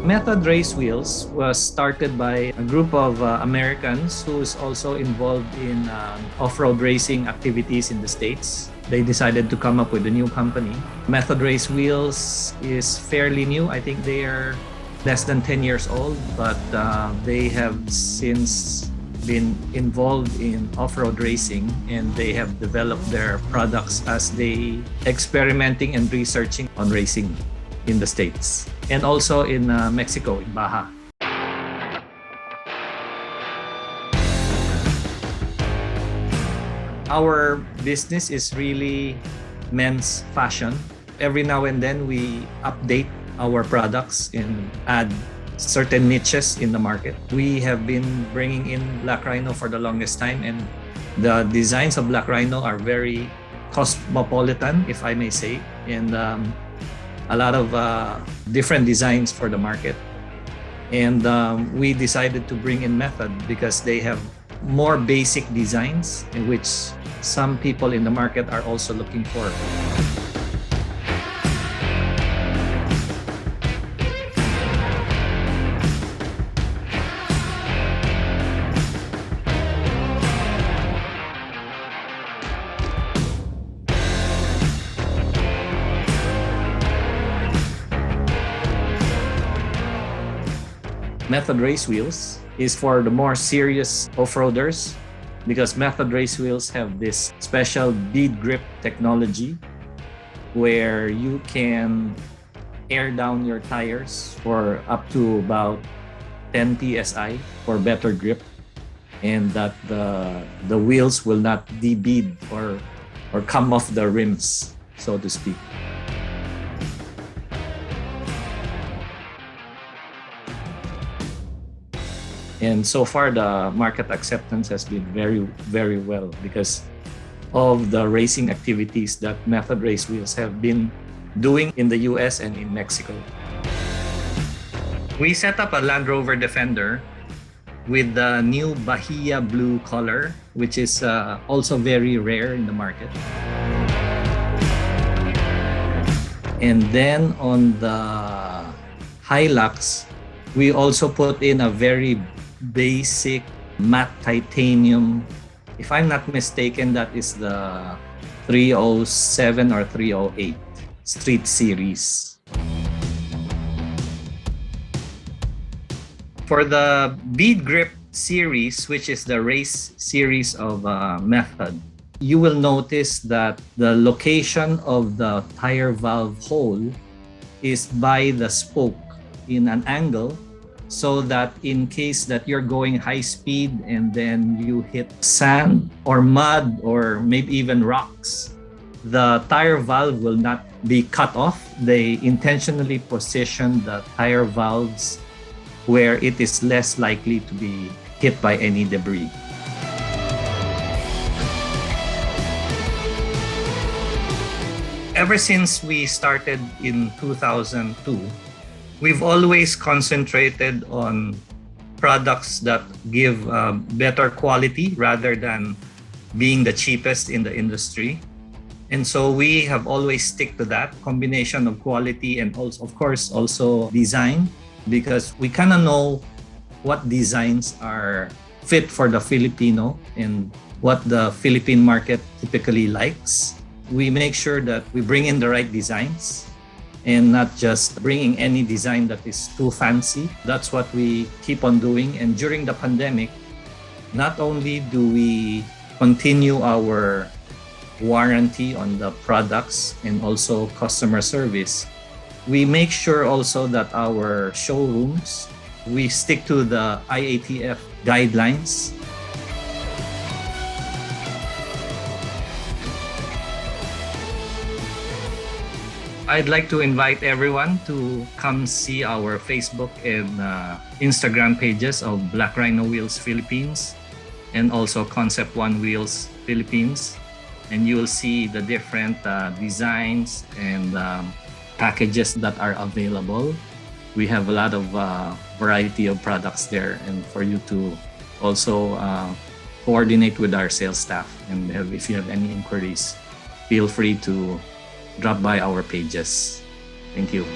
Method Race Wheels was started by a group of Americans who is also involved in off-road racing activities in the States. They decided to come up with a new company. Method Race Wheels is fairly new. I think they are less than 10 years old, but they have since been involved in off-road racing, and they have developed their products as they experimenting and researching on racing in the States and also in Mexico, in Baja. Our business is really men's fashion. Every now and then we update our products and add certain niches in the market. We have been bringing in Black Rhino for the longest time, and the designs of Black Rhino are very cosmopolitan, if I may say, and a lot of different designs for the market. And we decided to bring in Method because they have more basic designs in which some people in the market are also looking for. Method Race Wheels is for the more serious off-roaders because Method Race Wheels have this special bead grip technology where you can air down your tires for up to about 10 psi for better grip, and that the wheels will not de-bead or come off the rims, so to speak. And so far, the market acceptance has been very, very well because of the racing activities that Method Race Wheels have been doing in the US and in Mexico. We set up a Land Rover Defender with the new Bahia blue color, which is also very rare in the market. And then on the Hilux, we also put in a very basic matte titanium. If I'm not mistaken, that is the 307 or 308 Street Series. For the bead grip series, which is the race series of Method, you will notice that the location of the tire valve hole is by the spoke in an angle, so that in case that you're going high speed and then you hit sand or mud or maybe even rocks, the tire valve will not be cut off. They intentionally position the tire valves where it is less likely to be hit by any debris. Ever since we started in 2002, we've always concentrated on products that give better quality rather than being the cheapest in the industry. And so we have always stick to that combination of quality and also, of course, also design, because we kind of know what designs are fit for the Filipino and what the Philippine market typically likes. We make sure that we bring in the right designs and not just bringing any design that is too fancy. That's what we keep on doing. And during the pandemic, not only do we continue our warranty on the products and also customer service, we make sure also that our showrooms, we stick to the IATF guidelines. I'd like to invite everyone to come see our Facebook and Instagram pages of Black Rhino Wheels Philippines and also Concept One Wheels Philippines. And you will see the different designs and packages that are available. We have a lot of variety of products there, and for you to also coordinate with our sales staff. And if you have any inquiries, feel free to drop by our pages. Thank you.